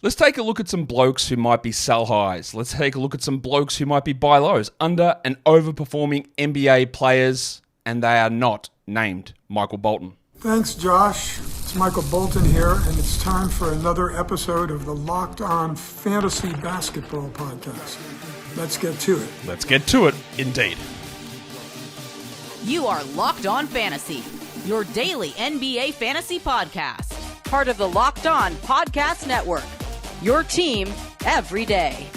Let's take a look at some blokes who might be sell highs. Let's take a look at some blokes who might be buy lows. Under and overperforming NBA players, and they are not named Michael Bolton. Thanks, Josh. It's Michael Bolton here, and it's time for another episode of the Locked On Fantasy Basketball Podcast. Let's get to it. Let's get to it, indeed. You are Locked On Fantasy, your daily NBA fantasy podcast. Part of the Locked On Podcast Network. Your team every day.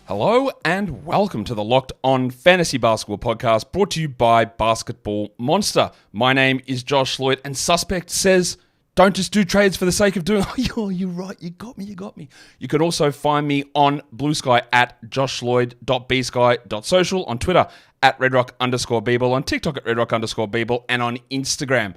Hello and welcome to the Locked On Fantasy Basketball Podcast, brought to you by Basketball Monster. My name is Josh Lloyd, and Suspect says, don't just do trades for the sake of doing, oh, you're right, you got me. You can also find me on Blue Sky at joshloyd.bsky.social, on Twitter at redrock_bball, on TikTok at redrock_bball, and on Instagram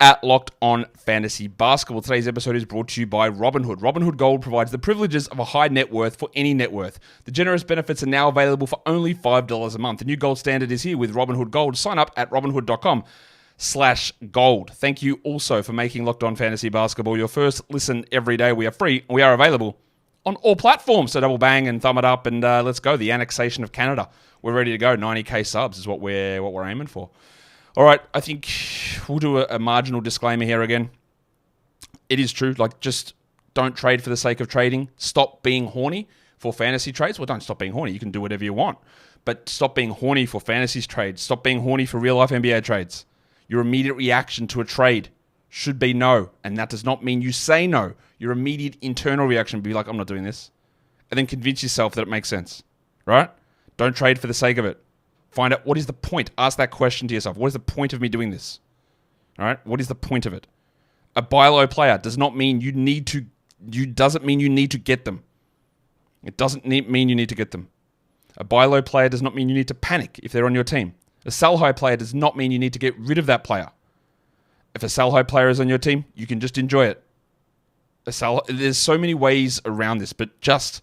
at Locked On Fantasy Basketball. Today's episode is brought to you by Robinhood. Robinhood Gold provides the privileges of a high net worth for any net worth. The generous benefits are now available for only $5 a month. The new gold standard is here with Robinhood Gold. Sign up at robinhood.com/gold. Thank you also for making Locked On Fantasy Basketball your first listen every day. We are free. We are available on all platforms. So double bang and thumb it up, and let's go. The annexation of Canada. We're ready to go. 90k subs is what we're aiming for. All right, I think we'll do a marginal disclaimer here again. It is true, just don't trade for the sake of trading. Stop being horny for fantasy trades. Well, don't stop being horny. You can do whatever you want. But stop being horny for fantasy trades. Stop being horny for real-life NBA trades. Your immediate reaction to a trade should be no, and that does not mean you say no. Your immediate internal reaction would be like, I'm not doing this. And then convince yourself that it makes sense, right? Don't trade for the sake of it. Find out what is the point. Ask that question to yourself. What is the point of me doing this? All right. What is the point of it? A buy low player does not mean you need to. Doesn't mean you need to get them. It doesn't mean you need to get them. A buy low player does not mean you need to panic if they're on your team. A sell high player does not mean you need to get rid of that player. If a sell high player is on your team, you can just enjoy it. There's so many ways around this, but just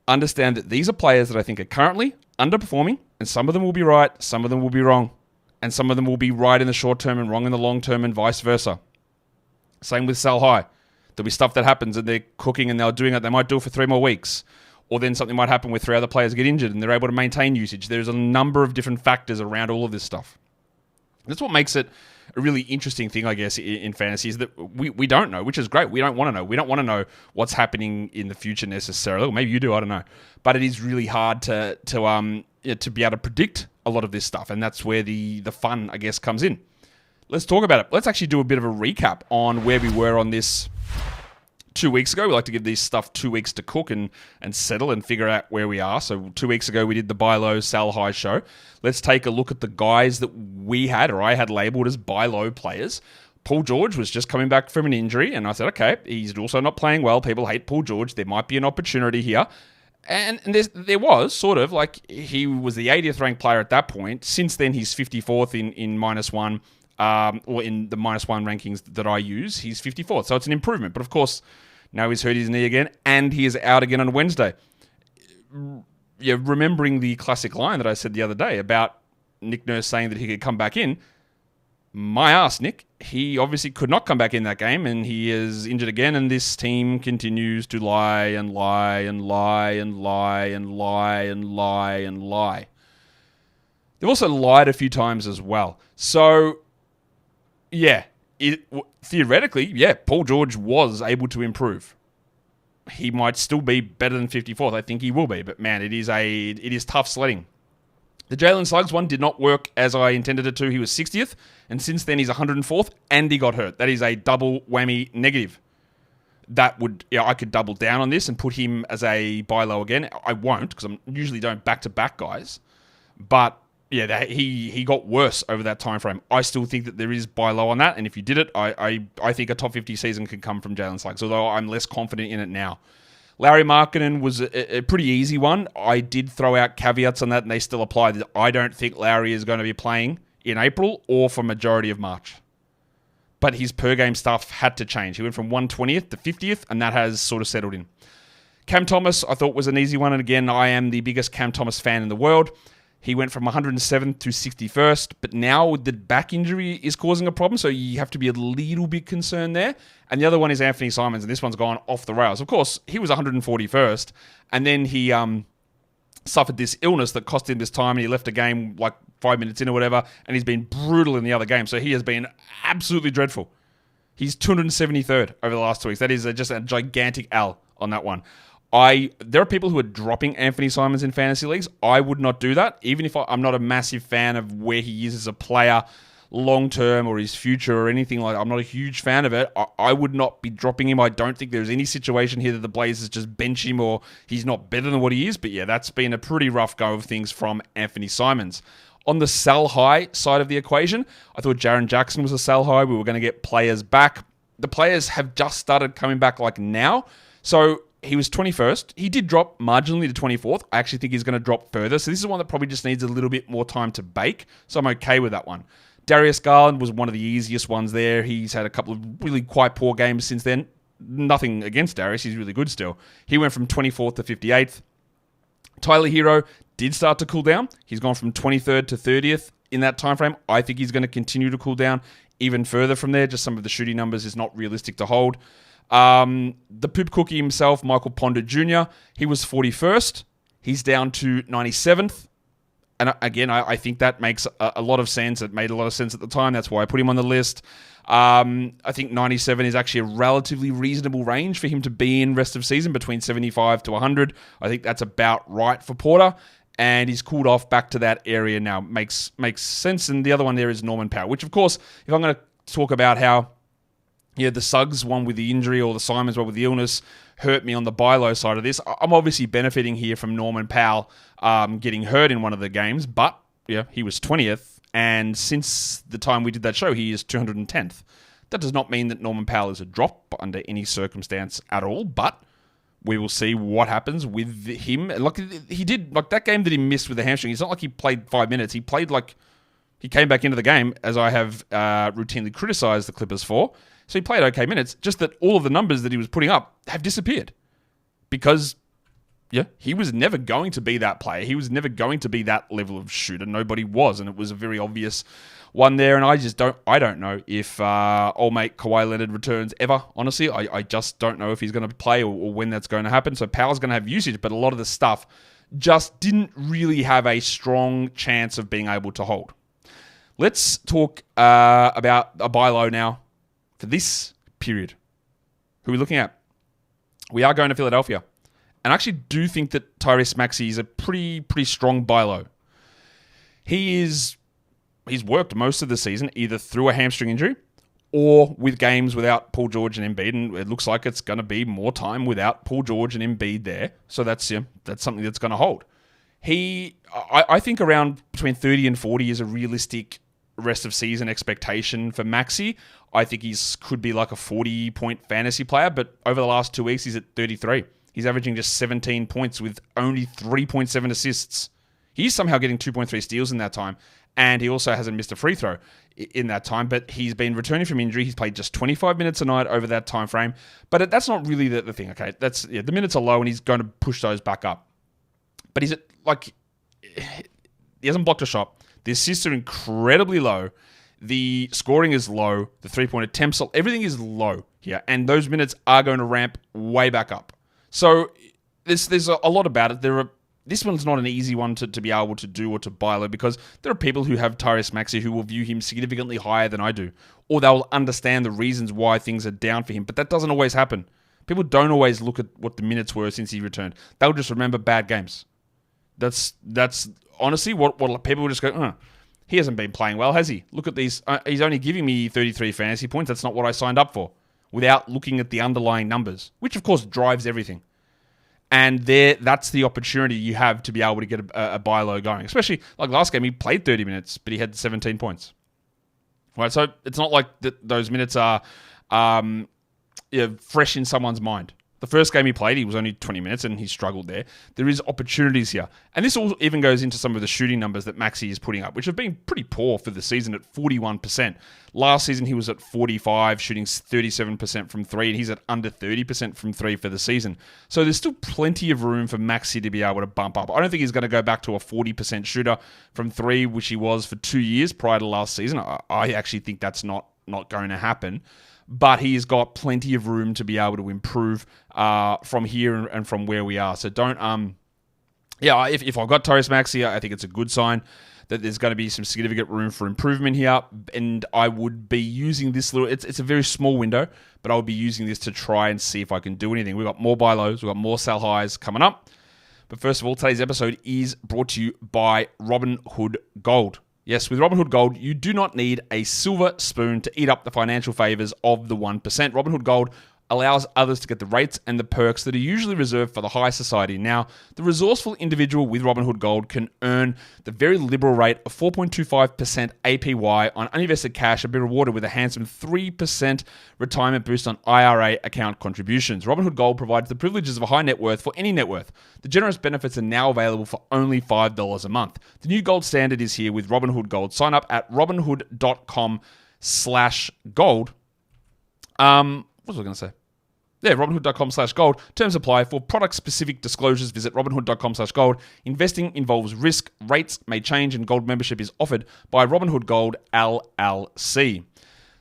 understand that these are players that I think are currently underperforming, and some of them will be right, some of them will be wrong, and some of them will be right in the short term and wrong in the long term, and vice versa. Same with sell high. There'll be stuff that happens and they're cooking and they're doing it. They might do it for 3 more weeks, or then something might happen where 3 other players get injured and they're able to maintain usage. There's a number of different factors around all of this stuff. That's what makes it a really interesting thing, I guess, in fantasy, is that we don't know, which is great. We don't want to know. We don't want to know what's happening in the future necessarily. Or maybe you do, I don't know. But it is really hard to be able to predict a lot of this stuff, and that's where the fun, I guess, comes in. Let's talk about it. Let's actually do a bit of a recap on where we were on this 2 weeks ago. We like to give this stuff 2 weeks to cook and settle and figure out where we are. So 2 weeks ago, we did the buy low, sell high show. Let's take a look at the guys that we had, or I had labeled as buy low players. Paul George was just coming back from an injury, and I said, okay, he's also not playing well. People hate Paul George. There might be an opportunity here. And there was sort of he was the 80th ranked player at that point. Since then, he's 54th in -1, or in the -1 rankings that I use. He's 54th, so it's an improvement. But of course, now he's hurt his knee again, and he is out again on Wednesday. Yeah, remembering the classic line that I said the other day about Nick Nurse saying that he could come back in. My ass, Nick. He obviously could not come back in that game, and he is injured again, and this team continues to lie and lie and lie and lie and lie and lie and lie. They've also lied a few times as well. So, yeah, theoretically, Paul George was able to improve. He might still be better than 54th. I think he will be, but man, it is tough sledding. The Jalen Suggs one did not work as I intended it to. He was 60th, and since then he's 104th, and he got hurt. That is a double whammy negative. I could double down on this and put him as a buy low again. I won't, because I usually don't back-to-back guys. But yeah, he got worse over that time frame. I still think that there is buy low on that, and if you did it, I think a top 50 season could come from Jalen Suggs, although I'm less confident in it now. Larry Markkinen was a pretty easy one. I did throw out caveats on that, and they still apply. I don't think Larry is going to be playing in April or for majority of March. But his per-game stuff had to change. He went from 120th to 50th, and that has sort of settled in. Cam Thomas, I thought, was an easy one, and again, I am the biggest Cam Thomas fan in the world. He went from 107th to 61st, but now the back injury is causing a problem, so you have to be a little bit concerned there. And the other one is Anthony Simons, and this one's gone off the rails. Of course, he was 141st, and then he suffered this illness that cost him this time, and he left a game like 5 minutes in or whatever, and he's been brutal in the other game, so he has been absolutely dreadful. He's 273rd over the last 2 weeks. That is just a gigantic L on that one. There are people who are dropping Anthony Simons in fantasy leagues. I would not do that, even if I'm not a massive fan of where he is as a player long-term or his future or anything like that. I'm not a huge fan of it. I would not be dropping him. I don't think there's any situation here that the Blazers just bench him or he's not better than what he is. But yeah, that's been a pretty rough go of things from Anthony Simons. On the sell high side of the equation, I thought Jaren Jackson was a sell high. We were going to get players back. The players have just started coming back like now. So he was 21st. He did drop marginally to 24th. I actually think he's going to drop further. So this is one that probably just needs a little bit more time to bake. So I'm okay with that one. Darius Garland was one of the easiest ones there. He's had a couple of really quite poor games since then. Nothing against Darius. He's really good still. He went from 24th to 58th. Tyler Hero did start to cool down. He's gone from 23rd to 30th in that time frame. I think he's going to continue to cool down even further from there. Just some of the shooting numbers is not realistic to hold. The poop cookie himself, Michael Ponder Jr., he was 41st. He's down to 97th. And again, I think that makes a lot of sense. It made a lot of sense at the time. That's why I put him on the list. I think 97 is actually a relatively reasonable range for him to be in rest of season, between 75 to 100. I think that's about right for Porter. And he's cooled off back to that area now. Makes sense. And the other one there is Norman Powell, which, of course, if I'm going to talk about how the Suggs one with the injury or the Simons one with the illness hurt me on the buy low side of this, I'm obviously benefiting here from Norman Powell getting hurt in one of the games. But yeah, he was 20th. And since the time we did that show, he is 210th. That does not mean that Norman Powell is a drop under any circumstance at all, but we will see what happens with him. Like he did, like that game that he missed with the hamstring, it's not like he played 5 minutes. He played like he came back into the game, as I have routinely criticized the Clippers for. So he played okay minutes, just that all of the numbers that he was putting up have disappeared. Because he was never going to be that player. He was never going to be that level of shooter. Nobody was, and it was a very obvious one there. And I don't know if old mate Kawhi Leonard returns ever, honestly. I just don't know if he's going to play or when that's going to happen. So Powell's going to have usage, but a lot of the stuff just didn't really have a strong chance of being able to hold. Let's talk about a buy low now for this period. Who are we looking at? We are going to Philadelphia. And I actually do think that Tyrese Maxey is a pretty strong buy low. He's worked most of the season either through a hamstring injury or with games without Paul George and Embiid, and it looks like it's going to be more time without Paul George and Embiid there. So that's something that's going to hold. I think around between 30 and 40 is a realistic rest of season expectation for Maxey. I think could be like a 40-point fantasy player, but over the last 2 weeks, he's at 33. He's averaging just 17 points with only 3.7 assists. He's somehow getting 2.3 steals in that time, and he also hasn't missed a free throw in that time, but he's been returning from injury. He's played just 25 minutes a night over that time frame, but that's not really the thing, okay? The minutes are low, and he's going to push those back up. But he hasn't blocked a shot. The assists are incredibly low. The scoring is low. The three-point attempts, everything is low here, and those minutes are going to ramp way back up. So there's a lot about it. This one's not an easy one to be able to do or to buy low, because there are people who have Tyrese Maxey who will view him significantly higher than I do, or they'll understand the reasons why things are down for him. But that doesn't always happen. People don't always look at what the minutes were since he returned. They'll just remember bad games. That's honestly what people will just go, he hasn't been playing well, has he? Look at these. He's only giving me 33 fantasy points. That's not what I signed up for, without looking at the underlying numbers, which of course drives everything. And that's the opportunity you have to be able to get a buy low going. Especially like last game, he played 30 minutes, but he had 17 points. Right, so it's not like those minutes are fresh in someone's mind. The first game he played, he was only 20 minutes and he struggled there. There is opportunities here. And this all even goes into some of the shooting numbers that Maxey is putting up, which have been pretty poor for the season at 41%. Last season, he was at 45, shooting 37% from three, and he's at under 30% from three for the season. So there's still plenty of room for Maxey to be able to bump up. I don't think he's going to go back to a 40% shooter from three, which he was for 2 years prior to last season. I actually think that's not going to happen. But he's got plenty of room to be able to improve from here and from where we are. So don't, if I've got Tyrese Maxey, I think it's a good sign that there's going to be some significant room for improvement here. And I would be using this it's a very small window, but I would be using this to try and see if I can do anything. We've got more buy lows, we've got more sell highs coming up. But first of all, today's episode is brought to you by Robinhood Gold. Yes, with Robinhood Gold, you do not need a silver spoon to eat up the financial favors of the 1%. Robinhood Gold allows others to get the rates and the perks that are usually reserved for the high society. Now, the resourceful individual with Robinhood Gold can earn the very liberal rate of 4.25% APY on uninvested cash and be rewarded with a handsome 3% retirement boost on IRA account contributions. Robinhood Gold provides the privileges of a high net worth for any net worth. The generous benefits are now available for only $5 a month. The new gold standard is here with Robinhood Gold. Sign up at robinhood.com/gold. What was I going to say? Yeah, robinhood.com/gold. Terms apply. For product-specific disclosures, visit robinhood.com/gold. Investing involves risk. Rates may change, and gold membership is offered by Robinhood Gold LLC.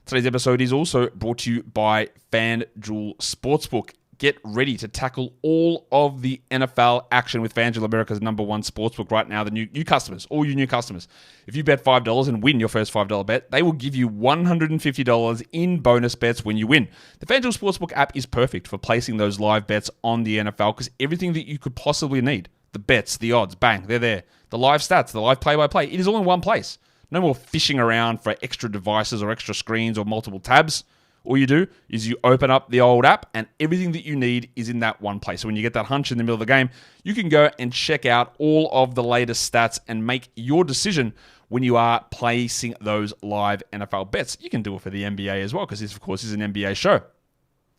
Today's episode is also brought to you by FanDuel Sportsbook. Get ready to tackle all of the NFL action with FanDuel, America's #1 sportsbook right now. The new customers, all you new customers. If you bet $5 and win your first $5 bet, they will give you $150 in bonus bets when you win. The FanDuel Sportsbook app is perfect for placing those live bets on the NFL because everything that you could possibly need, the bets, the odds, bang, they're there. The live stats, the live play-by-play, it is all in one place. No more fishing around for extra devices or extra screens or multiple tabs. All you do is you open up the old app and everything that you need is in that one place. So when you get that hunch in the middle of the game, you can go and check out all of the latest stats and make your decision when you are placing those live NFL bets. You can do it for the NBA as well because this, of course, is an NBA show.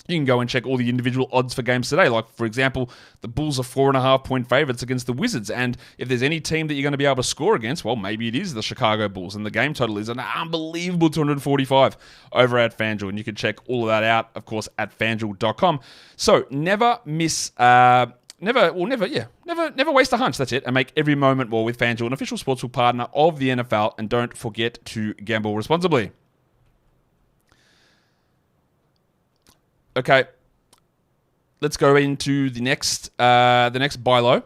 You can go and check all the individual odds for games today. Like, for example, the Bulls are 4.5-point favorites against the Wizards. And if there's any team that you're going to be able to score against, well, maybe it is the Chicago Bulls. And the game total is an unbelievable 245 over at FanDuel. And you can check all of that out, of course, at FanDuel.com. So never miss... Never waste a hunch, that's it, and make every moment more with FanDuel, an official sportsbook partner of the NFL. And don't forget to gamble responsibly. Okay, let's go into the next buy low. I'm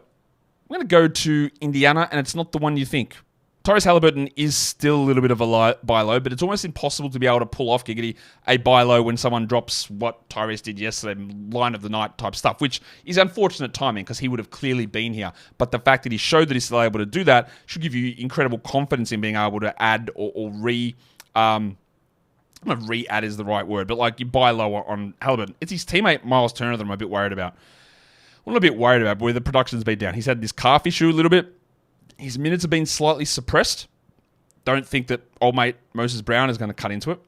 going to go to Indiana, and it's not the one you think. Tyrese Halliburton is still a little bit of a buy low, but it's almost impossible to be able to pull off giggity a buy low when someone drops what Tyrese did yesterday, line of the night type stuff, which is unfortunate timing because he would have clearly been here. But the fact that he showed that he's still able to do that should give you incredible confidence in being able to add or not re-add is the right word, but like you buy low on Halliburton. It's his teammate Myles Turner that I'm a bit worried about. Well, not a bit worried about, but where the production's been down. He's had this calf issue a little bit. His minutes have been slightly suppressed. Don't think that old mate Moses Brown is going to cut into it.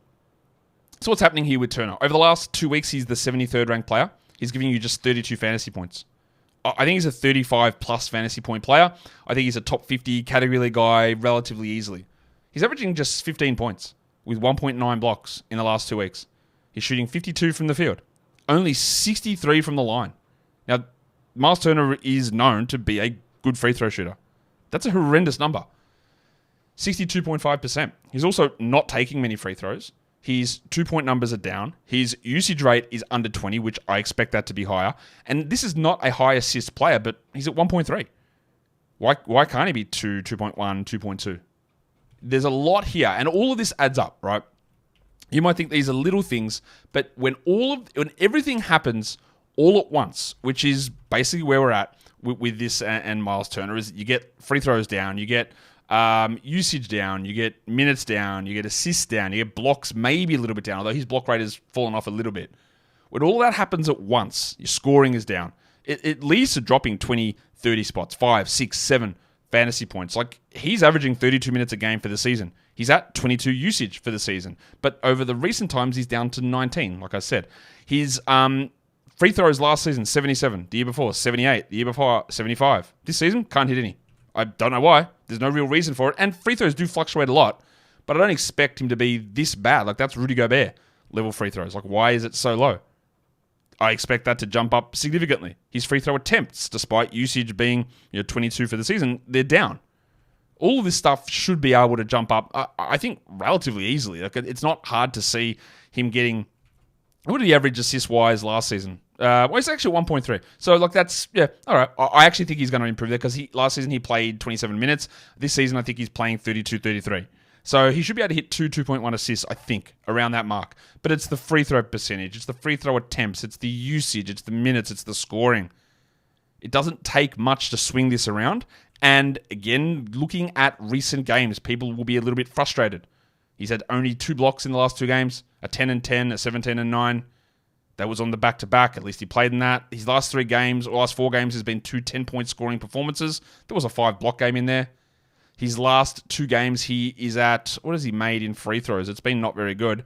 So what's happening here with Turner? Over the last 2 weeks, he's the 73rd ranked player. He's giving you just 32 fantasy points. I think he's a 35-plus fantasy point player. I think he's a top 50 category league guy relatively easily. He's averaging just 15 points. With 1.9 blocks in the last 2 weeks. He's shooting 52 from the field. Only 63 from the line. Now, Myles Turner is known to be a good free throw shooter. That's a horrendous number. 62.5%. He's also not taking many free throws. His 2-point numbers are down. His usage rate is under 20, which I expect that to be higher. And this is not a high assist player, but he's at 1.3. Why can't he be 2.1, 2.2? There's a lot here, and all of this adds up, right? You might think these are little things, but when everything happens all at once, which is basically where we're at with this and Myles Turner, is you get free throws down, you get usage down, you get minutes down, you get assists down, you get blocks maybe a little bit down, although his block rate has fallen off a little bit. When all that happens at once, your scoring is down. It leads to dropping 20, 30 spots, 5, 6, 7 fantasy points. Like, he's averaging 32 minutes a game for the season. He's at 22 usage for the season. But over the recent times, he's down to 19, like I said. His Free throws last season, 77. The year before, 78. The year before, 75. This season, can't hit any. I don't know why. There's no real reason for it. And free throws do fluctuate a lot, but I don't expect him to be this bad. Like, that's Rudy Gobert level free throws. Like, why is it so low? I expect that to jump up significantly. His free throw attempts, despite usage being 22 for the season, they're down. All of this stuff should be able to jump up, I think, relatively easily. Like, it's not hard to see him getting... What did he average assist-wise last season? Well, it's actually 1.3. So, like, that's... Yeah, all right. I actually think he's going to improve there because last season he played 27 minutes. This season I think he's playing 32, 33. So he should be able to hit 2.1 assists, I think, around that mark. But it's the free throw percentage. It's the free throw attempts. It's the usage. It's the minutes. It's the scoring. It doesn't take much to swing this around. And again, looking at recent games, people will be a little bit frustrated. He's had only 2 blocks in the last 2 games, a 10 and 10, a 17 and 9. That was on the back-to-back. At least he played in that. His last 3 games, or last 4 games, has been 2 10-point scoring performances. There was a 5-block game in there. His last 2 games, he is at... What has he made in free throws? It's been not very good.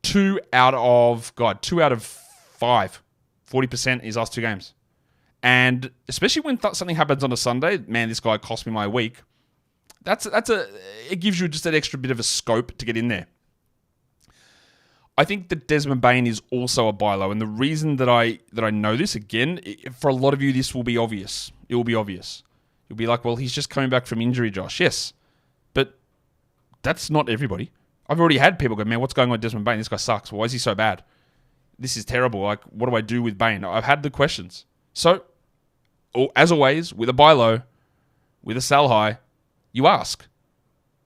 2 out of 5. 40% his last 2 games. And especially when something happens on a Sunday, man, this guy cost me my week. It gives you just that extra bit of a scope to get in there. I think that Desmond Bane is also a buy low, and the reason that I know this, again, for a lot of you, this will be obvious. It will be obvious. You'll be like, well, he's just coming back from injury, Josh. Yes, but that's not everybody. I've already had people go, man, what's going on with Desmond Bane? This guy sucks. Why is he so bad? This is terrible. Like, what do I do with Bane? I've had the questions. So, as always, with a buy low, with a sell high, you ask.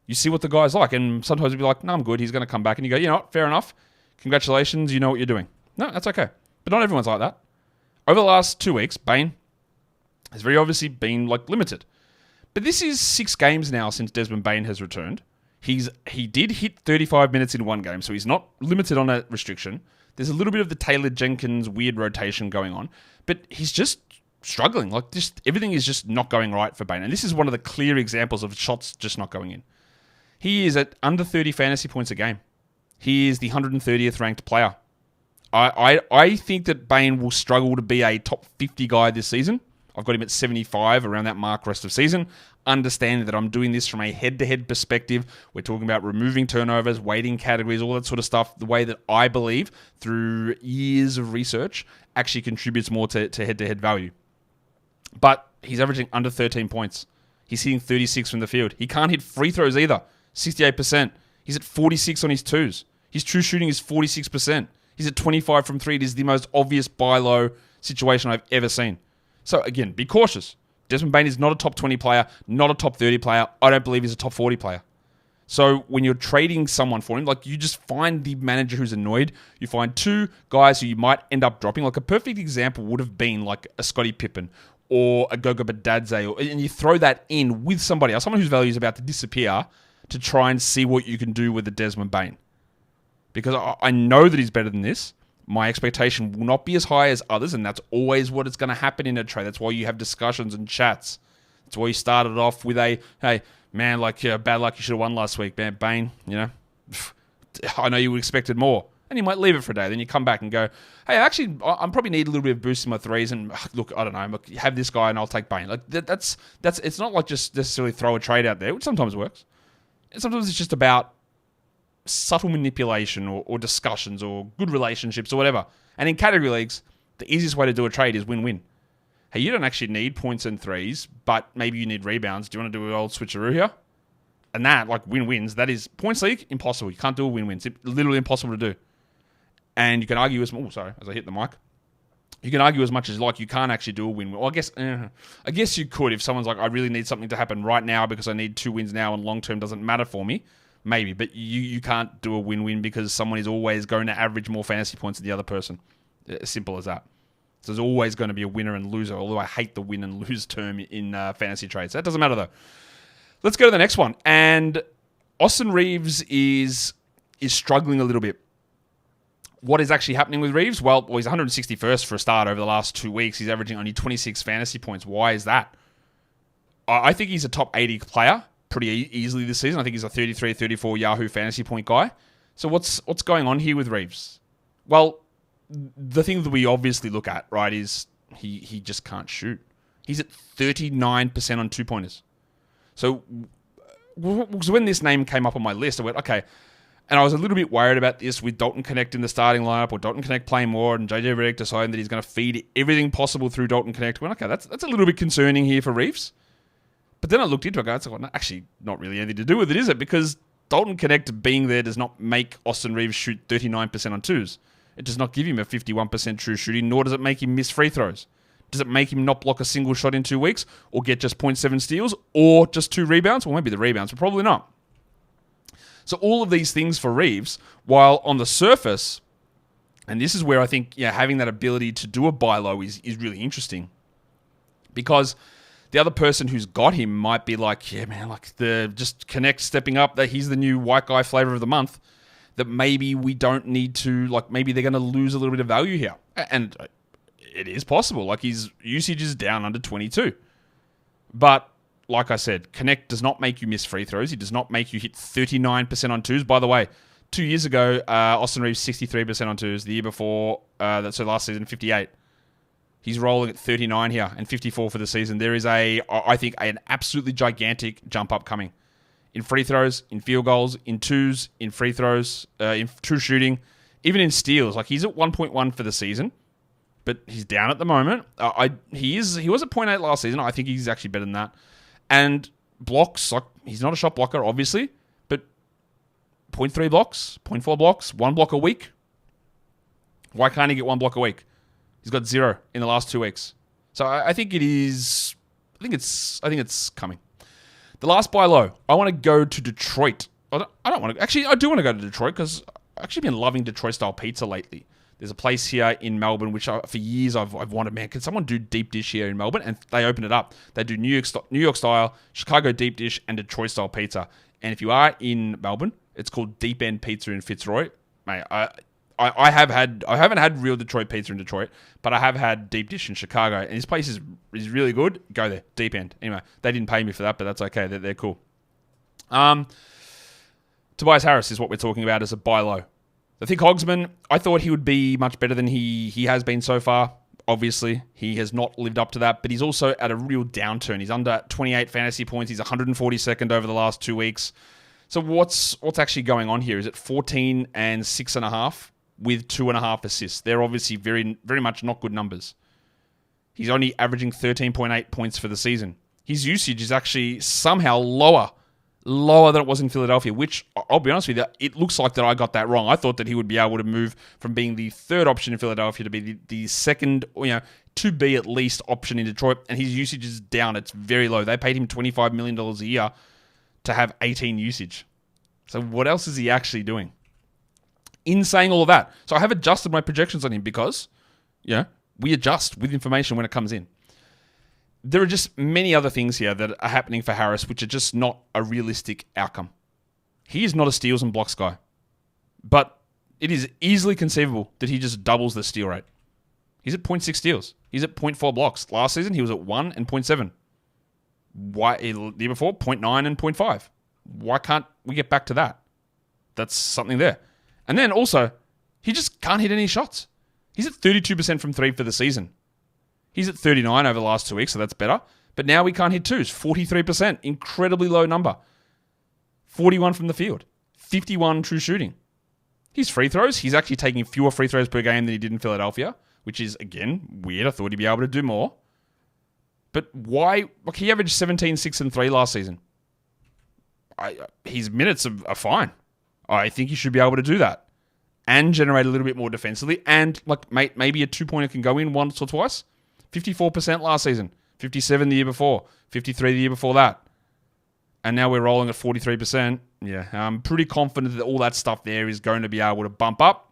You see what the guy's like, and sometimes you'll be like, no, I'm good. He's going to come back. And you go, you know what? Fair enough. Congratulations. You know what you're doing. No, that's okay. But not everyone's like that. Over the last 2 weeks, Bane has very obviously been limited. But this is 6 games now since Desmond Bane has returned. He did hit 35 minutes in 1 game, so he's not limited on a restriction. There's a little bit of the Taylor Jenkins weird rotation going on, but he's just struggling. Everything is just not going right for Bane. And this is one of the clear examples of shots just not going in. He is at under 30 fantasy points a game. He is the 130th ranked player. I think that Bane will struggle to be a top 50 guy this season. I've got him at 75, around that mark rest of season. Understanding that I'm doing this from a head-to-head perspective. We're talking about removing turnovers, weighting categories, all that sort of stuff. The way that I believe, through years of research, actually contributes more to head-to-head value. But he's averaging under 13 points. He's hitting 36 from the field. He can't hit free throws either. 68%. He's at 46 on his twos. His true shooting is 46%. He's at 25 from 3. It is the most obvious buy low situation I've ever seen. So again, be cautious. Desmond Bane is not a top 20 player, not a top 30 player. I don't believe he's a top 40 player. So when you're trading someone for him, you just find the manager who's annoyed. You find 2 guys who you might end up dropping. A perfect example would have been a Scottie Pippen or a Goga Badadze, and you throw that in with somebody else, someone whose value is about to disappear, to try and see what you can do with the Desmond Bane. Because I know that he's better than this. My expectation will not be as high as others, and that's always what is going to happen in a trade. That's why you have discussions and chats. That's why you started off with hey, man, bad luck, you should have won last week, man. Bane, I know you expected more. And you might leave it for a day. Then you come back and go, hey, actually, I probably need a little bit of boost in my threes. And look, I don't know, have this guy and I'll take Bane. That's it's not just necessarily throw a trade out there, which sometimes works. And sometimes it's just about subtle manipulation or discussions or good relationships or whatever. And in category leagues, the easiest way to do a trade is win-win. Hey, you don't actually need points and threes, but maybe you need rebounds. Do you want to do an old switcheroo here? And that, win-wins, that is points league, impossible. You can't do a win-win. It's literally impossible to do. And you can argue as I hit the mic. You can argue as much as you can't actually do a win-win. Well, I guess you could if someone's I really need something to happen right now because I need 2 wins now and long-term doesn't matter for me. Maybe, but you can't do a win-win because someone is always going to average more fantasy points than the other person. As simple as that. So there's always going to be a winner and loser, although I hate the win and lose term in fantasy trades. That doesn't matter, though. Let's go to the next one. And Austin Reeves is struggling a little bit. What is actually happening with Reeves? Well, he's 161st for a start over the last 2 weeks. He's averaging only 26 fantasy points. Why is that? I think he's a top 80 player pretty easily this season. I think he's a 33-34 Yahoo fantasy point guy. So what's going on here with Reeves? Well, the thing that we obviously look at, right, is he just can't shoot. He's at 39% on 2-pointers. So when this name came up on my list, I went, okay. And I was a little bit worried about this with Dalton Connect in the starting lineup, or Dalton Connect playing more, and JJ Redick deciding that he's going to feed everything possible through Dalton Connect. I went, okay, that's a little bit concerning here for Reeves. But then I looked into it, it's like, actually, not really anything to do with it, is it? Because Dalton Connect being there does not make Austin Reeves shoot 39% on twos. It does not give him a 51% true shooting, nor does it make him miss free throws. Does it make him not block a single shot in 2 weeks, or get just 0.7 steals, or just 2 rebounds? Well, maybe the rebounds, but probably not. So all of these things for Reeves, while on the surface, and this is where I think having that ability to do a buy low is really interesting. Because the other person who's got him might be like, yeah, man, like the just Connect stepping up, that he's the new white guy flavor of the month, that maybe we don't need to, like maybe they're going to lose a little bit of value here. And it is possible. Like his usage is down under 22. But like I said, Connect does not make you miss free throws. He does not make you hit 39% on twos. By the way, 2 years ago, Austin Reeves 63% on twos. The year before, so last season, 58. He's rolling at 39 here and 54 for the season. There is I think, an absolutely gigantic jump up coming in free throws, in field goals, in twos, in free throws, in true shooting, even in steals. Like he's at 1.1 for the season, but he's down at the moment. He was at 0.8 last season. I think he's actually better than that. And blocks, like he's not a shot blocker, obviously, but 0.3 blocks, 0.4 blocks, 1 block a week. Why can't he get 1 block a week? He's got 0 in the last 2 weeks. So I think it is. I think it's coming. The last buy low. I want to go to Detroit. I don't want to. Actually, I do want to go to Detroit because I've actually been loving Detroit style pizza lately. There's a place here in Melbourne which for years I've wanted, man, can someone do deep dish here in Melbourne? And they open it up. They do New York style, Chicago deep dish, and Detroit style pizza. And if you are in Melbourne, it's called Deep End Pizza in Fitzroy. Mate, I haven't had real Detroit pizza in Detroit, but I have had deep dish in Chicago, and this place is really good. Go there, Deep End. Anyway, they didn't pay me for that, but that's okay. They're cool. Tobias Harris is what we're talking about as a buy low. I think Hogsman, I thought he would be much better than he has been so far. Obviously, he has not lived up to that, but he's also at a real downturn. He's under 28 fantasy points. He's 142nd over the last 2 weeks. So what's actually going on here? Is it 14 and 6.5 with 2.5 assists? They're obviously very, very much not good numbers. He's only averaging 13.8 points for the season. His usage is actually somehow lower than it was in Philadelphia, which, I'll be honest with you, it looks like that I got that wrong. I thought that he would be able to move from being the third option in Philadelphia to be the second, to be at least option in Detroit, and his usage is down. It's very low. They paid him $25 million a year to have 18 usage. So what else is he actually doing? In saying all of that, so I have adjusted my projections on him because, we adjust with information when it comes in. There are just many other things here that are happening for Harris, which are just not a realistic outcome. He is not a steals and blocks guy, but it is easily conceivable that he just doubles the steal rate. He's at 0.6 steals. He's at 0.4 blocks. Last season, he was at 1 and 0.7. The year before, 0.9 and 0.5. Why can't we get back to that? That's something there. And then also, he just can't hit any shots. He's at 32% from 3 for the season. He's at 39 over the last 2 weeks, so that's better. But now we can't hit twos. 43%. Incredibly low number. 41 from the field. 51 true shooting. His free throws, he's actually taking fewer free throws per game than he did in Philadelphia, which is, again, weird. I thought he'd be able to do more. But why? Look, he averaged 17, 6, and 3 last season. His minutes are fine. I think he should be able to do that. And generate a little bit more defensively. And maybe a 2-pointer can go in once or twice. 54% last season, 57 the year before, 53 the year before that. And now we're rolling at 43%. Yeah, I'm pretty confident that all that stuff there is going to be able to bump up.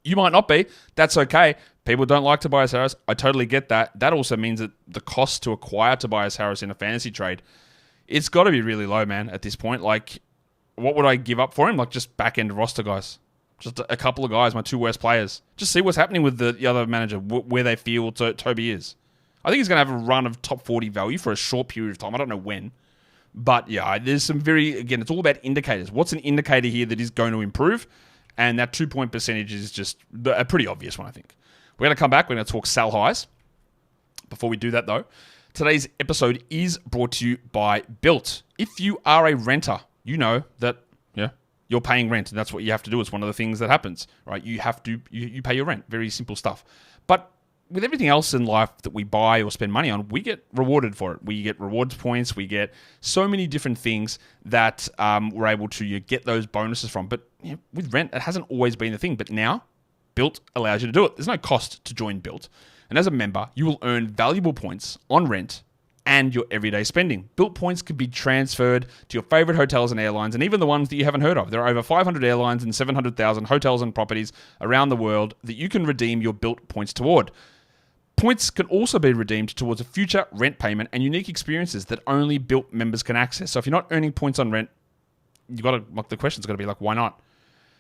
You might not be. That's okay. People don't like Tobias Harris. I totally get that. That also means that the cost to acquire Tobias Harris in a fantasy trade, it's got to be really low, man, at this point. Like, what would I give up for him? Like, just back-end roster guys. Just a couple of guys, my 2 worst players. Just see what's happening with the other manager, where they feel Toby is. I think he's going to have a run of top 40 value for a short period of time. I don't know when. But yeah, there's some it's all about indicators. What's an indicator here that is going to improve? And that 2-point percentage is just a pretty obvious one, I think. We're going to come back. We're going to talk sell highs. Before we do that, though, today's episode is brought to you by Built. If you are a renter, you know that you're paying rent, and that's what you have to do. It's one of the things that happens, right? You have to you pay your rent. Very simple stuff. But with everything else in life that we buy or spend money on, we get rewarded for it. We get rewards points. We get so many different things that we're able to get those bonuses from. But with rent, it hasn't always been the thing. But now, Built allows you to do it. There's no cost to join Built. And as a member, you will earn valuable points on rent and your everyday spending. Built points can be transferred to your favorite hotels and airlines, and even the ones that you haven't heard of. There are over 500 airlines and 700,000 hotels and properties around the world that you can redeem your Built points toward. Points can also be redeemed towards a future rent payment and unique experiences that only Built members can access. So if you're not earning points on rent, the question's got to be why not?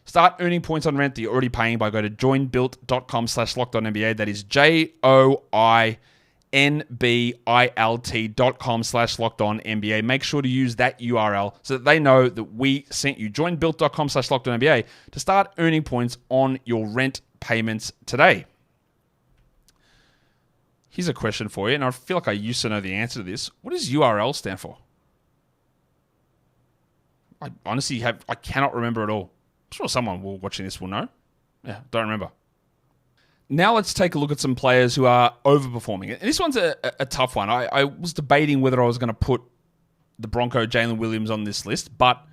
Start earning points on rent that you're already paying by going to joinbuilt.com/lockedonnba. That is joinbilt.com/lockedonnba. Make sure to use that URL so that they know that we sent you. Joinbuilt.com/lockedonnba to start earning points on your rent payments today. Here's a question for you, and I feel like I used to know the answer to this. What does URL stand for? I honestly I cannot remember at all. I'm sure someone watching this will know. Yeah, don't remember. Now let's take a look at some players who are overperforming. And this one's a tough one. I was debating whether I was going to put the Bronco Jalen Williams on this list, but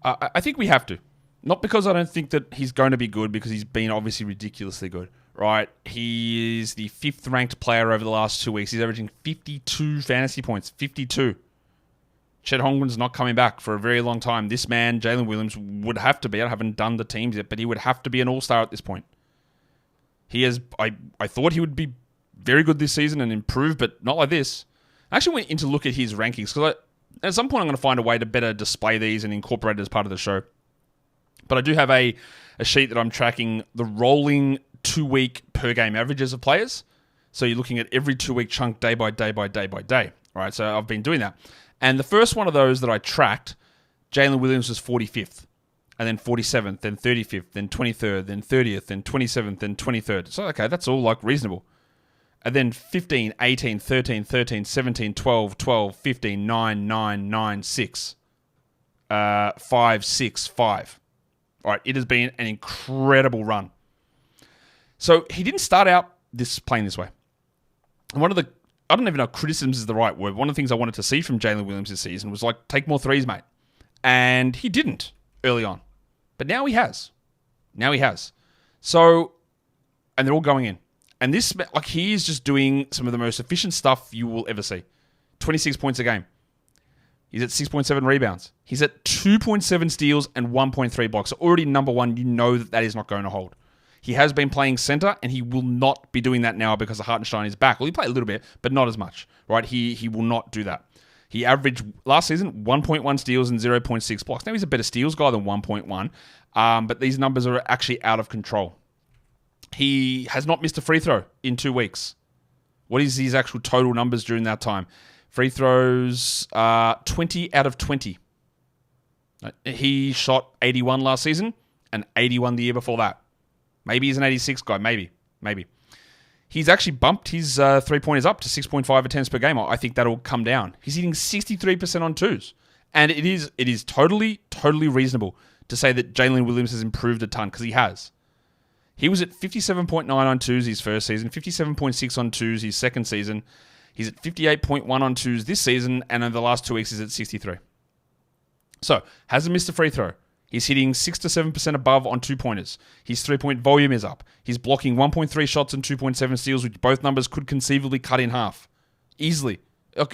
I think we have to. Not because I don't think that he's going to be good, because he's been obviously ridiculously good, right? He is the 5th ranked player over the last 2 weeks. He's averaging 52 fantasy points. 52. Chet Holmgren's not coming back for a very long time. This man, Jalen Williams, would have to be. I haven't done the teams yet, but he would have to be an all-star at this point. He has. I thought he would be very good this season and improve, but not like this. I actually went in to look at his rankings, because at some point I'm going to find a way to better display these and incorporate it as part of the show. But I do have a sheet that I'm tracking the rolling 2-week per game averages of players. So you're looking at every 2-week chunk day by day by day by day. All right, so I've been doing that. And the first one of those that I tracked, Jalen Williams was 45th, and then 47th, then 35th, then 23rd, then 30th, then 27th, then 23rd. So, okay, that's all reasonable. And then 15, 18, 13, 13, 17, 12, 12, 15, 9, 9, 9, 6, 5, 6, 5. All right, it has been an incredible run. So he didn't start out playing this way. And I don't even know if criticisms is the right word. One of the things I wanted to see from Jalen Williams this season was take more threes, mate. And he didn't early on. But now he has. So, and they're all going in. And this, he is just doing some of the most efficient stuff you will ever see. 26 points a game. He's at 6.7 rebounds. He's at 2.7 steals and 1.3 blocks. So already number one, you know that is not going to hold. He has been playing center, and he will not be doing that now because Hartenstein is back. Well, he played a little bit, but not as much, right? He will not do that. He averaged, last season, 1.1 steals and 0.6 blocks. Now, he's a better steals guy than 1.1, but these numbers are actually out of control. He has not missed a free throw in 2 weeks. What is his actual total numbers during that time? Free throws, 20 out of 20. He shot 81 last season and 81 the year before that. Maybe he's an 86 guy. Maybe. He's actually bumped his three-pointers up to 6.5 attempts per game. I think that'll come down. He's hitting 63% on twos. And it is totally reasonable to say that Jalen Williams has improved a ton, because he has. He was at 57.9 on twos his first season, 57.6 on twos his second season. He's at 58.1 on twos this season, and in the last 2 weeks he's at 63. So, hasn't missed a free throw. He's hitting 6 to 7% above on 2-pointers. His 3-point volume is up. He's blocking 1.3 shots and 2.7 steals, which both numbers could conceivably cut in half. Easily.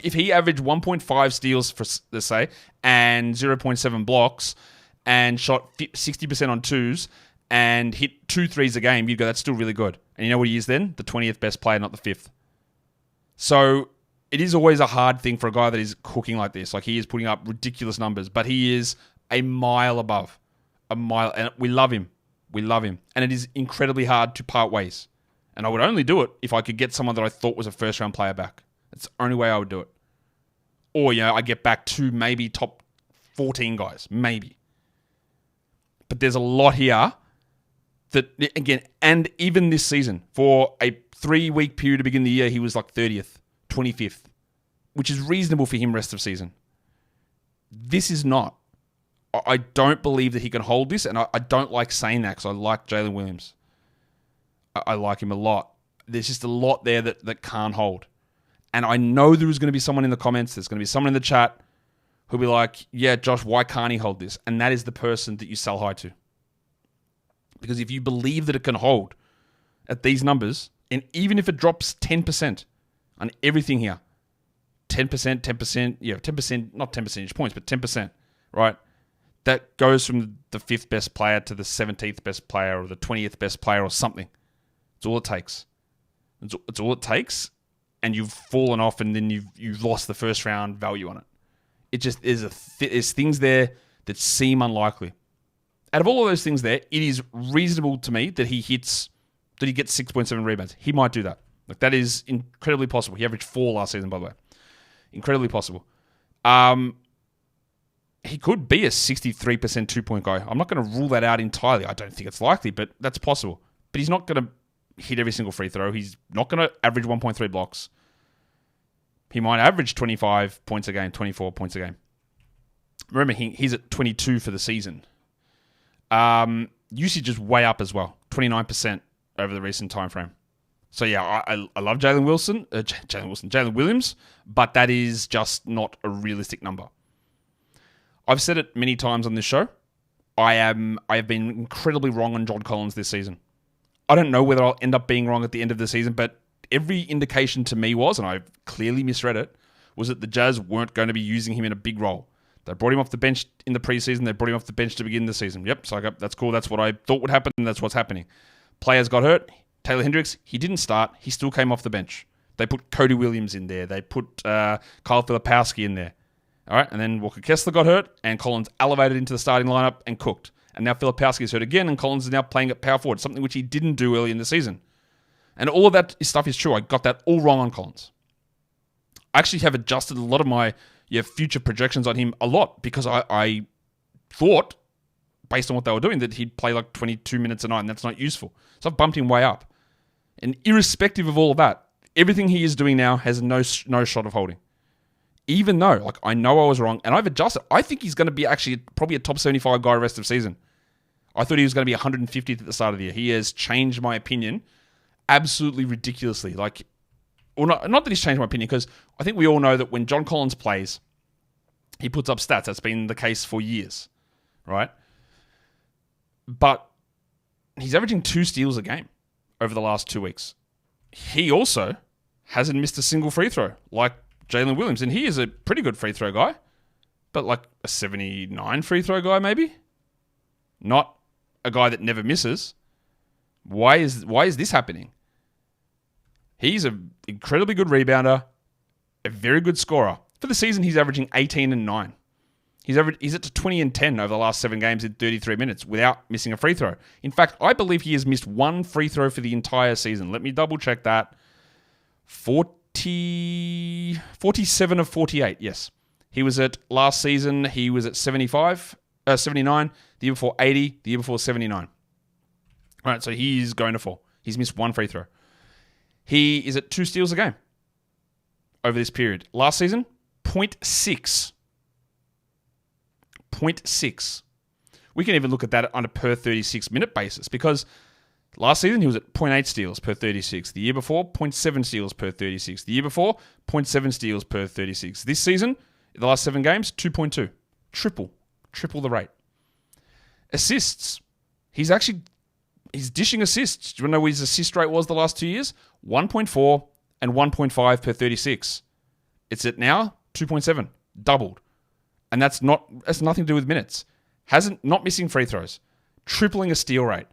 If he averaged 1.5 steals, for let's say, and 0.7 blocks, and shot 60% on twos, and hit 2 threes a game, you'd go, that's still really good. And you know what he is then? The 20th best player, not the 5th. So, it is always a hard thing for a guy that is cooking like this. He is putting up ridiculous numbers, but he is a mile above. And we love him. And it is incredibly hard to part ways. And I would only do it if I could get someone that I thought was a first-round player back. That's the only way I would do it. Or, I get back to maybe top 14 guys. Maybe. But there's a lot here that, again, and even this season, for a 3-week period to begin the year, he was like 30th, 25th, which is reasonable for him rest of season. This is not. I don't believe that he can hold this, and I don't like saying that because I like Jalen Williams. I like him a lot. There's just a lot there that can't hold. And I know there is going to be someone in the comments, there's going to be someone in the chat who'll be like, yeah, Josh, why can't he hold this? And that is the person that you sell high to. Because if you believe that it can hold at these numbers, and even if it drops 10% on everything here, 10%, 10%, not 10 percentage points, but 10%, right? That goes from the 5th best player to the 17th best player or the 20th best player or something. It's all it takes. It's all it takes, and you've fallen off, and then you've lost the first round value on it. It just there's things there that seem unlikely. Out of all of those things there, it is reasonable to me that he gets 6.7 rebounds. He might do that. Like, that is incredibly possible. He averaged 4 last season, by the way. Incredibly possible. He could be a 63% 2-point guy. I'm not going to rule that out entirely. I don't think it's likely, but that's possible. But he's not going to hit every single free throw. He's not going to average 1.3 blocks. He might average 25 points a game, 24 points a game. Remember, he's at 22 for the season. Usage is way up as well, 29% over the recent time frame. So yeah, I love Jalen Williams, but that is just not a realistic number. I've said it many times on this show. I have been incredibly wrong on John Collins this season. I don't know whether I'll end up being wrong at the end of the season, but every indication to me was, and I clearly misread it, was that the Jazz weren't going to be using him in a big role. They brought him off the bench in the preseason. They brought him off the bench to begin the season. Yep, so that's cool. That's what I thought would happen, and that's what's happening. Players got hurt. Taylor Hendricks, he didn't start. He still came off the bench. They put Cody Williams in there. They put Kyle Filipowski in there. All right, and then Walker Kessler got hurt, and Collins elevated into the starting lineup and cooked. And now Filipowski is hurt again, and Collins is now playing at power forward, something which he didn't do early in the season. And all of that stuff is true. I got that all wrong on Collins. I actually have adjusted a lot of my future projections on him a lot because I thought, based on what they were doing, that he'd play like 22 minutes a night, and that's not useful. So I've bumped him way up. And irrespective of all of that, everything he is doing now has no shot of holding. Even though, like, I know I was wrong, and I've adjusted. I think he's going to be actually probably a top 75 guy rest of season. I thought he was going to be 150th at the start of the year. He has changed my opinion absolutely ridiculously. Like, well, not that he's changed my opinion, because I think we all know that when John Collins plays, he puts up stats. That's been the case for years, right? But he's averaging 2 steals a game over the last 2 weeks. He also hasn't missed a single free throw, like Jalen Williams, and he is a pretty good free throw guy, but like a 79 free throw guy maybe, not a guy that never misses. Why is this happening? He's an incredibly good rebounder, a very good scorer. For the season, he's averaging 18 and 9. He's at 20 and 10 over the last 7 games in 33 minutes without missing a free throw. In fact, I believe he has missed 1 free throw for the entire season. Let me double check that. 47 of 48, yes. He was at, last season, he was at 79, the year before 80, the year before 79. All right, so he's going to fall. He's missed 1 free throw. He is at 2 steals a game over this period. Last season, 0.6. 0.6. We can even look at that on a per 36-minute basis, because last season, he was at 0.8 steals per 36. The year before, 0.7 steals per 36. The year before, 0.7 steals per 36. This season, in the last 7 games, 2.2. Triple the rate. Assists. He's dishing assists. Do you know what his assist rate was the last 2 years? 1.4 and 1.5 per 36. It's at now 2.7. Doubled. And that's nothing to do with minutes. Not missing free throws. Tripling a steal rate.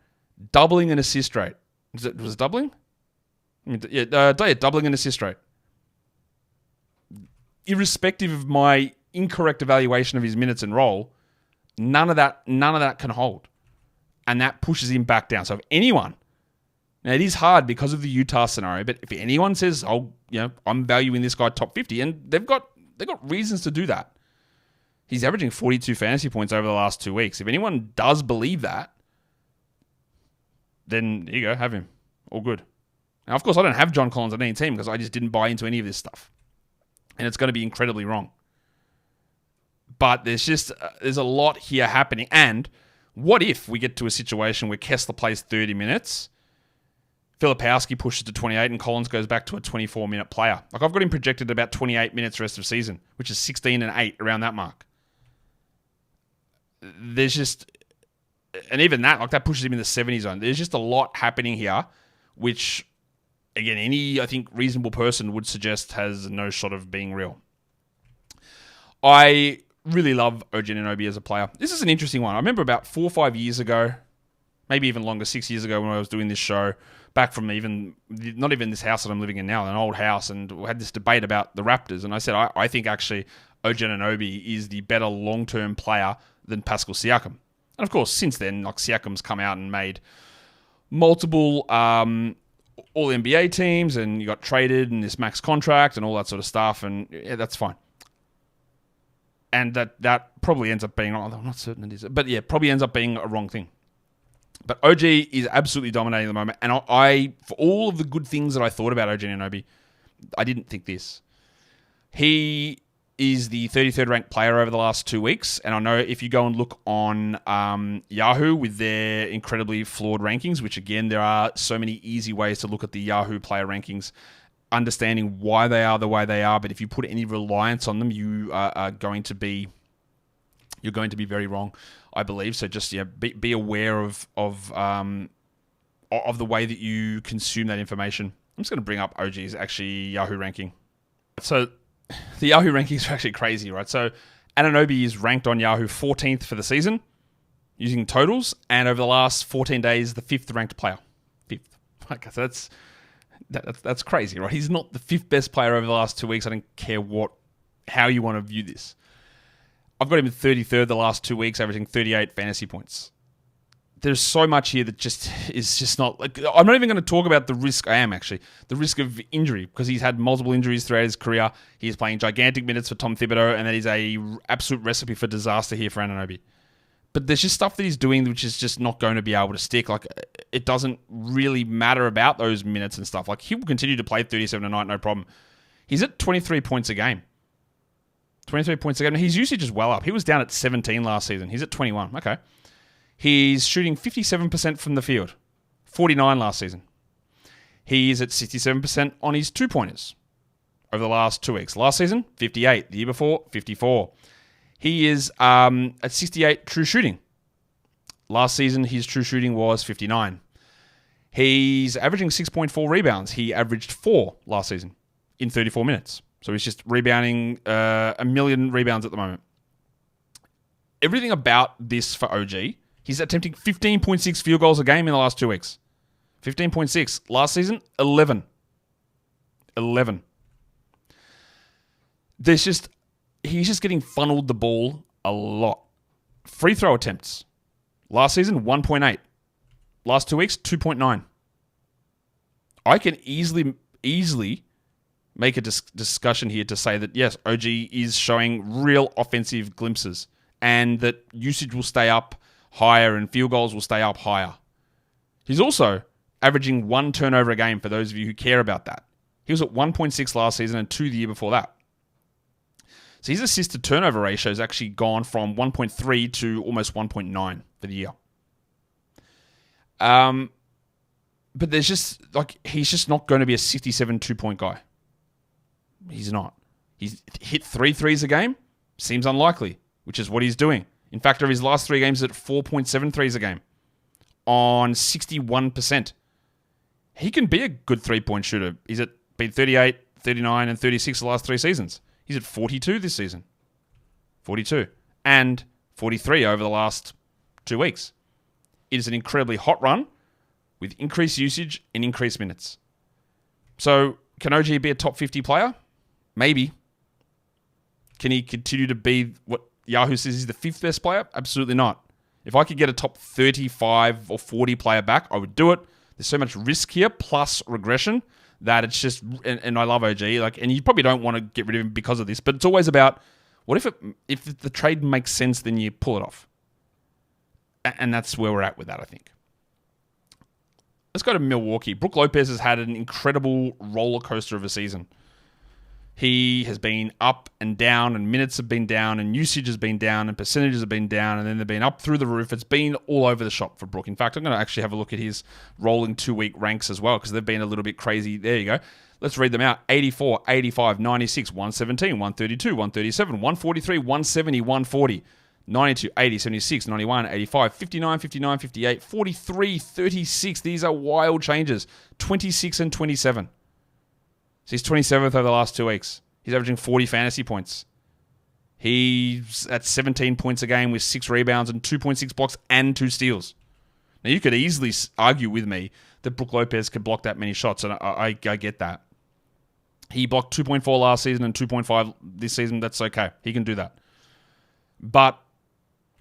Doubling an assist rate. Was it doubling? Doubling an assist rate. Irrespective of my incorrect evaluation of his minutes and role, none of that can hold. And that pushes him back down. So if anyone, now it is hard because of the Utah scenario, but if anyone says, I'm valuing this guy top 50, and they've got reasons to do that. He's averaging 42 fantasy points over the last 2 weeks. If anyone does believe that, then here you go, have him. All good. Now, of course, I don't have John Collins on any team because I just didn't buy into any of this stuff. And it's going to be incredibly wrong. But there's a lot here happening. And what if we get to a situation where Kessler plays 30 minutes, Filipowski pushes to 28, and Collins goes back to a 24-minute player? Like, I've got him projected at about 28 minutes rest of season, which is 16 and 8, around that mark. There's just... And even that, like, that pushes him in the 70 zone. There's just a lot happening here, which, again, any, I think, reasonable person would suggest has no shot of being real. I really love OG Anunoby as a player. This is an interesting one. I remember about 4 or 5 years ago, maybe even longer, 6 years ago, when I was doing this show, back from not even this house that I'm living in now, an old house, and we had this debate about the Raptors, and I said, I think actually OG Anunoby is the better long-term player than Pascal Siakam. And of course, since then, like, Siakam's come out and made multiple all-NBA teams, and you got traded and this max contract and all that sort of stuff, and yeah, that's fine. And that probably ends up being, although I'm not certain it is, but yeah, probably ends up being a wrong thing. But OG is absolutely dominating at the moment, and I for all of the good things that I thought about OG Anunoby, I didn't think this. He is the 33rd ranked player over the last 2 weeks, and I know if you go and look on Yahoo with their incredibly flawed rankings, which again, there are so many easy ways to look at the Yahoo player rankings, understanding why they are the way they are, but if you put any reliance on them, you are going to be very wrong, I believe. So just be aware of the way that you consume that information. I'm just going to bring up OG's actually Yahoo ranking. So the Yahoo rankings are actually crazy, right? So Anunoby is ranked on Yahoo 14th for the season using totals, and over the last 14 days, the 5th ranked player. 5th. Okay, so that's crazy, right? He's not the 5th best player over the last 2 weeks. I don't care how you want to view this. I've got him in 33rd the last 2 weeks, averaging 38 fantasy points. There's so much here that is just not... Like, I'm not even going to talk about the risk. I am, actually. The risk of injury, because he's had multiple injuries throughout his career. He's playing gigantic minutes for Tom Thibodeau, and that is a absolute recipe for disaster here for Anunoby. But there's just stuff that he's doing which is just not going to be able to stick. Like, it doesn't really matter about those minutes and stuff. Like, he will continue to play 37 a night, no problem. He's at 23 points a game. 23 points a game. His usage is well up. He was down at 17 last season. He's at 21. Okay. He's shooting 57% from the field. 49 last season. He's at 67% on his two-pointers over the last 2 weeks. Last season, 58. The year before, 54. He is at 68 true shooting. Last season, his true shooting was 59. He's averaging 6.4 rebounds. He averaged 4 last season in 34 minutes. So he's just rebounding a million rebounds at the moment. Everything about this for OG, he's attempting 15.6 field goals a game in the last 2 weeks. 15.6. Last season, 11. 11. He's just getting funneled the ball a lot. Free throw attempts. Last season, 1.8. Last 2 weeks, 2.9. I can easily make a discussion here to say that, yes, OG is showing real offensive glimpses and that usage will stay up higher and field goals will stay up higher. He's also averaging 1 turnover a game for those of you who care about that. He was at 1.6 last season and 2 the year before that. So his assist-to-turnover ratio has actually gone from 1.3 to almost 1.9 for the year. But there's just, like, he's just not going to be a 67 two-point guy. He's not. He's hit 3 threes a game. Seems unlikely, which is what he's doing. In fact, over his last 3 games, he's at 4.7 threes a game on 61%. He can be a good three-point shooter. He's been 38, 39, and 36 the last 3 seasons. He's at 42 this season. 42. And 43 over the last 2 weeks. It is an incredibly hot run with increased usage and increased minutes. So, can OG be a top 50 player? Maybe. Can he continue to be what Yahoo says he's the 5th best player? Absolutely not. If I could get a top 35 or 40 player back, I would do it. There's so much risk here, plus regression, that it's just... And I love OG, and you probably don't want to get rid of him because of this, but it's always about What if the trade makes sense, then you pull it off? And that's where we're at with that, I think. Let's go to Milwaukee. Brook Lopez has had an incredible roller coaster of a season. He has been up and down, and minutes have been down, and usage has been down, and percentages have been down, and then they've been up through the roof. It's been all over the shop for Brook. In fact, I'm going to actually have a look at his rolling 2-week ranks as well, because they've been a little bit crazy. There you go. Let's read them out. 84, 85, 96, 117, 132, 137, 143, 170, 140. 92, 80, 76, 91, 85, 59, 59, 58, 43, 36. These are wild changes. 26 and 27. So he's 27th over the last 2 weeks. He's averaging 40 fantasy points. He's at 17 points a game with 6 rebounds and 2.6 blocks and 2 steals. Now, you could easily argue with me that Brook Lopez could block that many shots, and I get that. He blocked 2.4 last season and 2.5 this season. That's okay. He can do that. But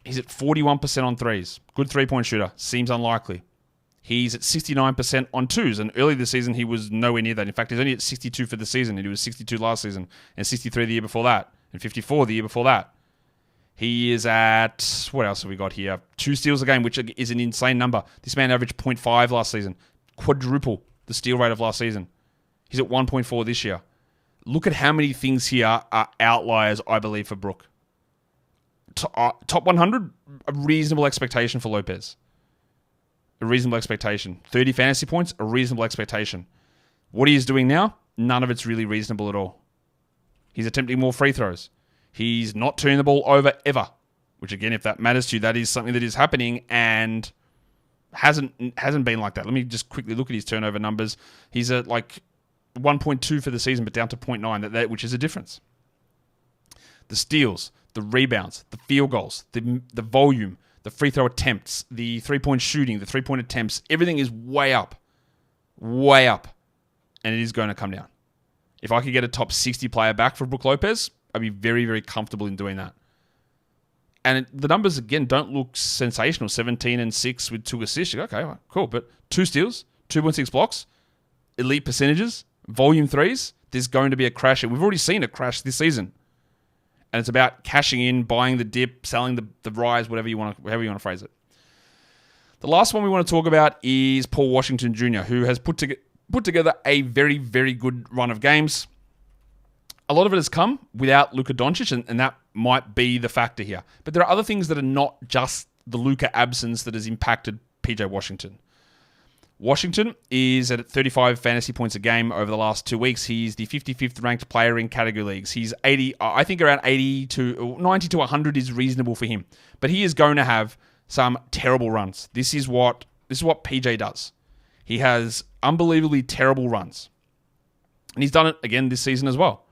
he's at 41% on threes. Good three-point shooter. Seems unlikely. He's at 69% on twos, and early this season he was nowhere near that. In fact, he's only at 62 for the season, and he was 62 last season, and 63 the year before that, and 54 the year before that. He is at, what else have we got here? 2 steals a game, which is an insane number. This man averaged 0.5 last season. Quadruple the steal rate of last season. He's at 1.4 this year. Look at how many things here are outliers, I believe, for Brook. Top 100, a reasonable expectation for Lopez. A reasonable expectation. 30 fantasy points, a reasonable expectation. What he is doing now, none of it's really reasonable at all. He's attempting more free throws. He's not turning the ball over ever. Which again, if that matters to you, that is something that is happening and hasn't been like that. Let me just quickly look at his turnover numbers. He's at like 1.2 for the season, but down to 0.9, which is a difference. The steals, the rebounds, the field goals, the volume, the free throw attempts, the three-point shooting, the three-point attempts, everything is way up. Way up. And it is going to come down. If I could get a top 60 player back for Brook Lopez, I'd be very, very comfortable in doing that. And the numbers, again, don't look sensational. 17 and 6 with 2 assists. Okay, well, cool. But 2 steals, 2.6 blocks, elite percentages, volume threes. There's going to be a crash. And we've already seen a crash this season. And it's about cashing in, buying the dip, selling the rise, however you want to phrase it. The last one we want to talk about is Paul Washington Jr., who has put together a very, very good run of games. A lot of it has come without Luka Doncic, and that might be the factor here. But there are other things that are not just the Luka absence that has impacted PJ Washington. Washington is at 35 fantasy points a game over the last 2 weeks. He's the 55th ranked player in category leagues. He's 80, I think around 90 to 100 is reasonable for him. But he is going to have some terrible runs. This is what PJ does. He has unbelievably terrible runs. And he's done it again this season as well.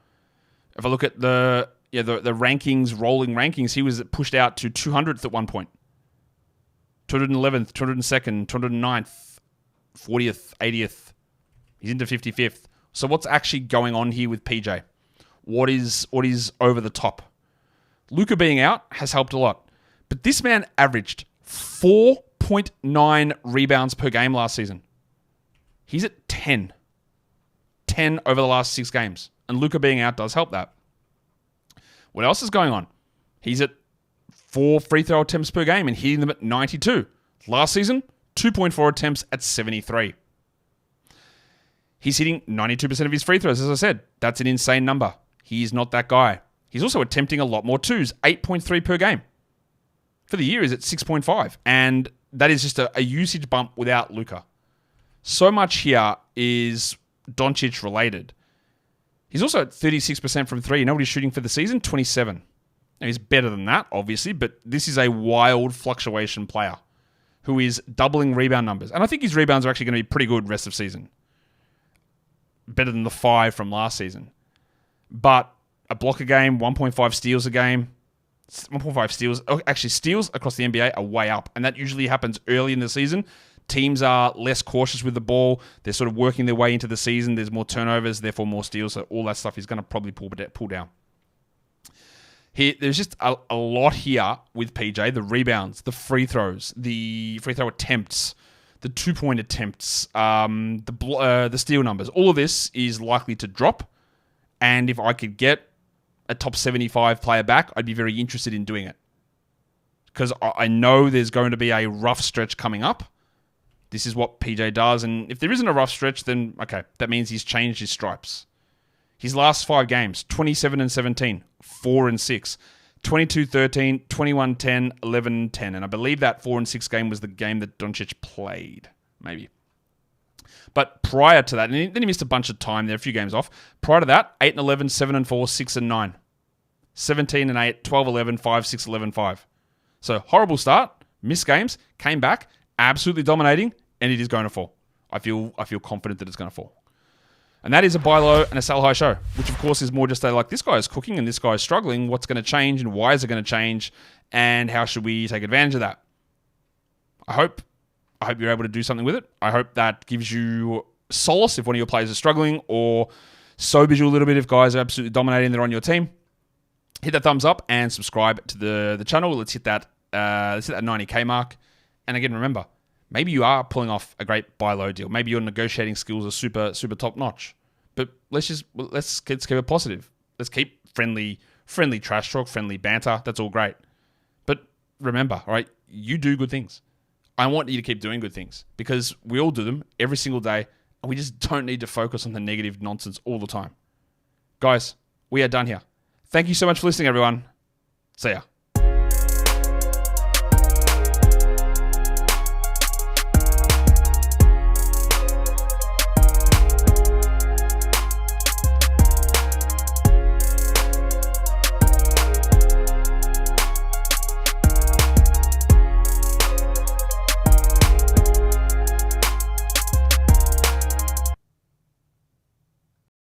If I look at the rankings, rolling rankings, he was pushed out to 200th at one point. 211th, 202nd, 209th. 40th, 80th. He's into 55th. So what's actually going on here with PJ? What is over the top? Luka being out has helped a lot. But this man averaged 4.9 rebounds per game last season. He's at 10. 10 over the last 6 games. And Luka being out does help that. What else is going on? He's at 4 free throw attempts per game and hitting them at 92. Last season, 2.4 attempts at 73. He's hitting 92% of his free throws, as I said. That's an insane number. He's not that guy. He's also attempting a lot more twos, 8.3 per game. For the year, he's at 6.5. And that is just a usage bump without Luka. So much here is Doncic related. He's also at 36% from 3. You know what he's shooting for the season? 27. Now, he's better than that, obviously, but this is a wild fluctuation player who is doubling rebound numbers. And I think his rebounds are actually going to be pretty good rest of season. Better than the 5 from last season. But a block a game, 1.5 steals a game. 1.5 steals. Actually, steals across the NBA are way up. And that usually happens early in the season. Teams are less cautious with the ball. They're sort of working their way into the season. There's more turnovers, therefore more steals. So all that stuff is going to probably pull down. There's just a lot here with PJ. The rebounds, the free throws, the free throw attempts, the 2-point attempts, the steal numbers. All of this is likely to drop. And if I could get a top 75 player back, I'd be very interested in doing it. Because I know there's going to be a rough stretch coming up. This is what PJ does. And if there isn't a rough stretch, then okay, that means he's changed his stripes. His last 5 games, 27-17, 4-6, 22-13, 21-10, 11-10. And I believe that 4-6 game was the game that Doncic played, maybe. But prior to that, and then he missed a bunch of time there, a few games off. Prior to that, 8-11, 7-4, 6-9, 17-8, 12-11, 5-6, 11-5. So horrible start, missed games, came back, absolutely dominating, and it is going to fall. I feel confident that it's going to fall. And that is a buy low and a sell high show, which of course is more just a, like, this guy is cooking and this guy is struggling. What's going to change and why is it going to change? And how should we take advantage of that? I hope you're able to do something with it. I hope that gives you solace if one of your players is struggling, or sobers you a little bit if guys are absolutely dominating, they're on your team. Hit that thumbs up and subscribe to the channel. Let's hit that 90K mark. And again, remember, maybe you are pulling off a great buy low deal. Maybe your negotiating skills are super top notch. But let's keep it positive. Let's keep friendly trash talk, friendly banter. That's all great. But remember, all right, you do good things. I want you to keep doing good things because we all do them every single day, and we just don't need to focus on the negative nonsense all the time. Guys, we are done here. Thank you so much for listening, everyone. See ya.